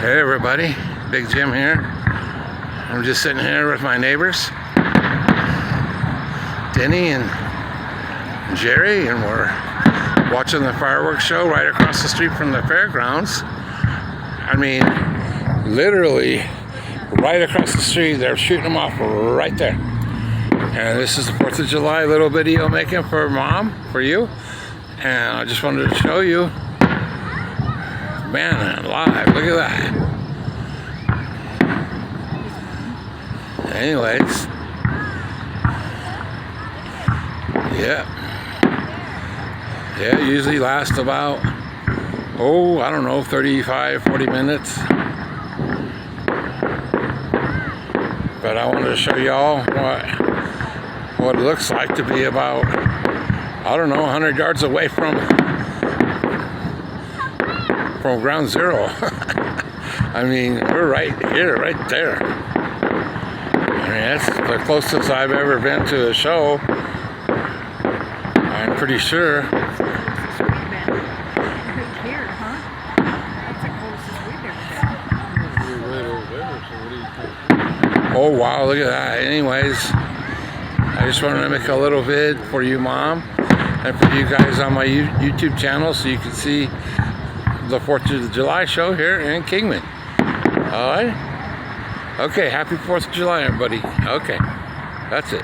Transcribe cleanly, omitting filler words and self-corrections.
Hey everybody, Big Jim here. I'm just sitting here with my neighbors, Denny and Jerry, and we're watching the fireworks show right across the street from the fairgrounds. I mean, literally right across the street. They're shooting them off right there. And this is the 4th of July little video making for Mom, for you. And I just wanted to show you. Man, live, look at that. Anyways, yeah, it usually lasts about, I don't know, 35, 40 minutes. But I wanted to show y'all what it looks like to be about, I don't know, 100 yards away from ground zero. I mean, we're right here, right there. I mean, that's the closest I've ever been to a show. I'm pretty sure. Oh wow, look at that. Anyways, I just wanted to make a little vid for you, Mom, and for you guys on my YouTube channel so you can see the 4th of July show here in Kingman. Alright? Okay, happy 4th of July, everybody. Okay, that's it.